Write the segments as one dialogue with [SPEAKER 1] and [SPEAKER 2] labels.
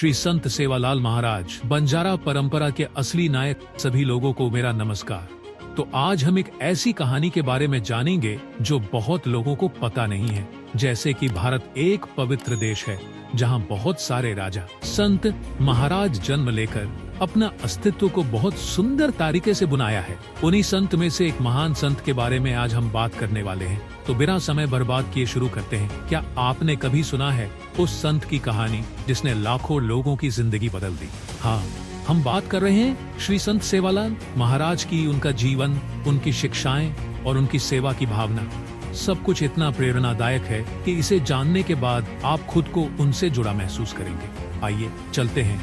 [SPEAKER 1] श्री संत सेवालाल महाराज, बंजारा परंपरा के असली नायक। सभी लोगों को मेरा नमस्कार। तो आज हम एक ऐसी कहानी के बारे में जानेंगे जो बहुत लोगों को पता नहीं है। जैसे कि भारत एक पवित्र देश है जहां बहुत सारे राजा, संत, महाराज जन्म लेकर अपना अस्तित्व को बहुत सुंदर तरीके से बुनाया है। उन्हीं संत में से एक महान संत के बारे में आज हम बात करने वाले हैं। तो बिना समय बर्बाद किए शुरू करते हैं। क्या आपने कभी सुना है उस संत की कहानी जिसने लाखों लोगों की जिंदगी बदल दी? हाँ, हम बात कर रहे हैं श्री संत सेवालाल महाराज की। उनका जीवन, उनकी शिक्षाएं और उनकी सेवा की भावना, सब कुछ इतना प्रेरणादायक है कि इसे जानने के बाद आप खुद को उनसे जुड़ा महसूस करेंगे। आइए चलते हैं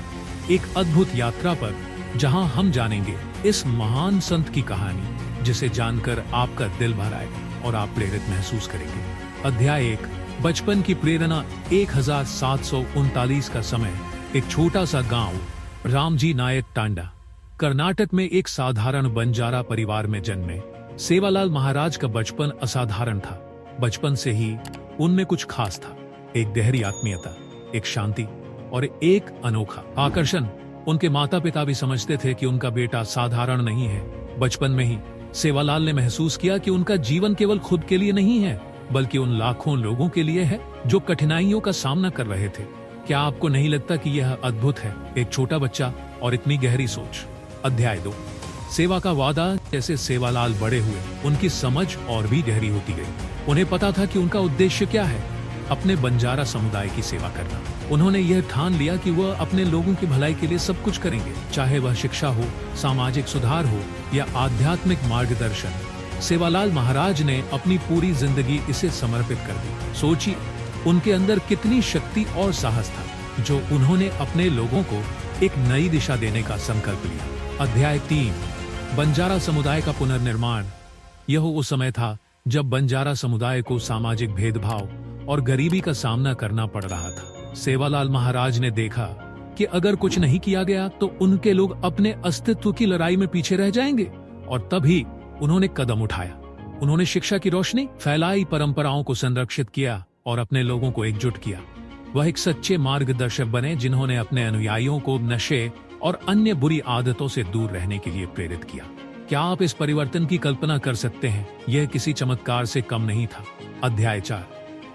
[SPEAKER 1] एक अद्भुत यात्रा पर, जहां हम जानेंगे इस महान संत की कहानी, जिसे जानकर आपका दिल भर आएगा और आप प्रेरित महसूस करेंगे। अध्याय 1, बचपन की प्रेरणा। 1739 का समय। एक छोटा सा गांव, रामजी नायक टांडा, कर्नाटक में एक साधारण बंजारा परिवार में जन्मे सेवालाल महाराज का बचपन असाधारण था। बचपन से ही उनमें कुछ खास था। एक गहरी आत्मीयता, एक शांति और एक अनोखा आकर्षण। उनके माता पिता भी समझते थे कि उनका बेटा साधारण नहीं है। बचपन में ही सेवालाल ने महसूस किया कि उनका जीवन केवल खुद के लिए नहीं है, बल्कि उन लाखों लोगों के लिए है जो कठिनाइयों का सामना कर रहे थे। क्या आपको नहीं लगता कि यह अद्भुत है? एक छोटा बच्चा और इतनी गहरी सोच। अध्याय 2, सेवा का वादा। जैसे सेवालाल बड़े हुए, उनकी समझ और भी गहरी होती गई। उन्हें पता था कि उनका उद्देश्य क्या है, अपने बंजारा समुदाय की सेवा करना। उन्होंने यह ठान लिया कि वह अपने लोगों की भलाई के लिए सब कुछ करेंगे, चाहे वह शिक्षा हो, सामाजिक सुधार हो या आध्यात्मिक मार्गदर्शन। सेवालाल महाराज ने अपनी पूरी जिंदगी इसे समर्पित कर दी। सोचिए, उनके अंदर कितनी शक्ति और साहस था, जो उन्होंने अपने लोगों को एक नई दिशा देने का संकल्प लिया। अध्याय 3, बंजारा समुदाय का पुनर्निर्माण। यह वो समय था जब बंजारा समुदाय को सामाजिक भेदभाव और गरीबी का सामना करना पड़ रहा था। सेवालाल महाराज ने देखा कि अगर कुछ नहीं किया गया तो उनके लोग अपने अस्तित्व की लड़ाई में पीछे रह जाएंगे, और तभी उन्होंने कदम उठाया। उन्होंने शिक्षा की रोशनी फैलाई, परंपराओं को संरक्षित किया और अपने लोगों को एकजुट किया। वह एक सच्चे मार्गदर्शक बने जिन्होंने अपने अनुयायियों को नशे और अन्य बुरी आदतों से दूर रहने के लिए प्रेरित किया। क्या आप इस परिवर्तन की कल्पना कर सकते हैं? यह किसी चमत्कार से कम नहीं था। अध्याय 4,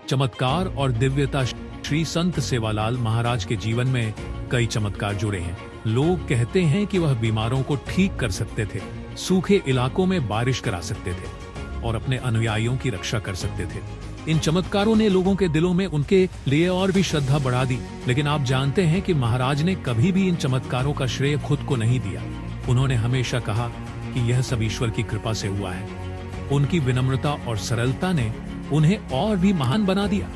[SPEAKER 1] चमत्कार और दिव्यता। श्री संत सेवालाल महाराज के जीवन में कई चमत्कार जुड़े हैं। लोग कहते हैं कि वह बीमारों को ठीक कर सकते थे, सूखे इलाकों में बारिश करा सकते थे और अपने अनुयायियों की रक्षा कर सकते थे। इन चमत्कारों ने लोगों के दिलों में उनके लिए और भी श्रद्धा बढ़ा दी। लेकिन आप जानते हैं कि महाराज ने कभी भी इन चमत्कारों का श्रेय खुद को नहीं दिया। उन्होंने हमेशा कहा कि यह सब ईश्वर की कृपा से हुआ है। उनकी विनम्रता और सरलता ने उन्हें और भी महान बना दिया।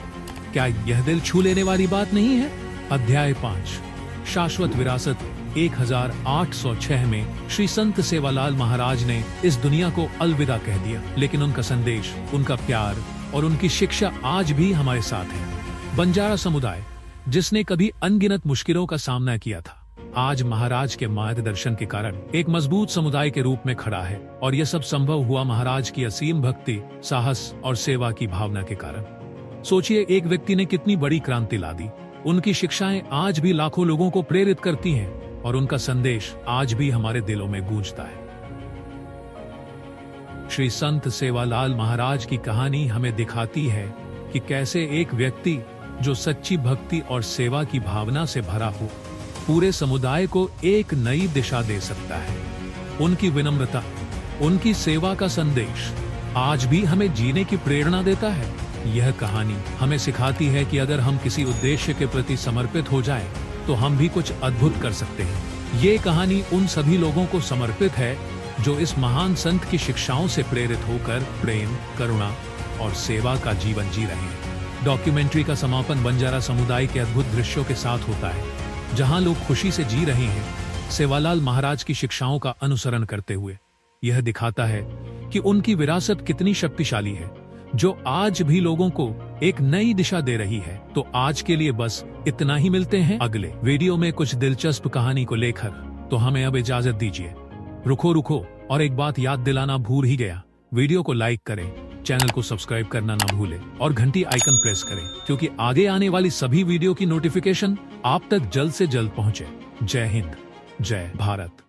[SPEAKER 1] क्या यह दिल छू लेने वाली बात नहीं है? अध्याय 5, शाश्वत विरासत। 1806 में श्री संत सेवालाल महाराज ने इस दुनिया को अलविदा कह दिया, लेकिन उनका संदेश, उनका प्यार और उनकी शिक्षा आज भी हमारे साथ है। बंजारा समुदाय, जिसने कभी अनगिनत मुश्किलों का सामना किया था, आज महाराज के मार्गदर्शन के कारण एक मजबूत समुदाय के रूप में खड़ा है। और यह सब संभव हुआ महाराज की असीम भक्ति, साहस और सेवा की भावना के कारण। सोचिए, एक व्यक्ति ने कितनी बड़ी क्रांति ला दी। उनकी शिक्षाएं आज भी लाखों लोगों को प्रेरित करती हैं और उनका संदेश आज भी हमारे दिलों में गूंजता है। श्री संत सेवालाल महाराज की कहानी हमें दिखाती है कि कैसे एक व्यक्ति जो सच्ची भक्ति और सेवा की भावना से भरा हो, पूरे समुदाय को एक नई दिशा दे सकता है। उनकी विनम्रता, उनकी सेवा का संदेश आज भी हमें जीने की प्रेरणा देता है। यह कहानी हमें सिखाती है कि अगर हम किसी उद्देश्य के प्रति समर्पित हो जाएं, तो हम भी कुछ अद्भुत कर सकते हैं। ये कहानी उन सभी लोगों को समर्पित है जो इस महान संत की शिक्षाओं से प्रेरित होकर प्रेम, करुणा और सेवा का जीवन जी रहे हैं। डॉक्यूमेंट्री का समापन बंजारा समुदाय के अद्भुत दृश्यों के साथ होता है, जहां लोग खुशी से जी रहे हैं, सेवालाल महाराज की शिक्षाओं का अनुसरण करते हुए। यह दिखाता है कि उनकी विरासत कितनी शक्तिशाली है, जो आज भी लोगों को एक नई दिशा दे रही है। तो आज के लिए बस इतना ही। मिलते हैं अगले वीडियो में कुछ दिलचस्प कहानी को लेकर। तो हमें अब इजाजत दीजिए। रुको और एक बात याद दिलाना भूल ही गया, वीडियो को लाइक करें, चैनल को सब्सक्राइब करना ना भूलें और घंटी आइकन प्रेस करें, क्योंकि आगे आने वाली सभी वीडियो की नोटिफिकेशन आप तक जल्द से जल्द पहुंचे। जय हिंद, जय भारत।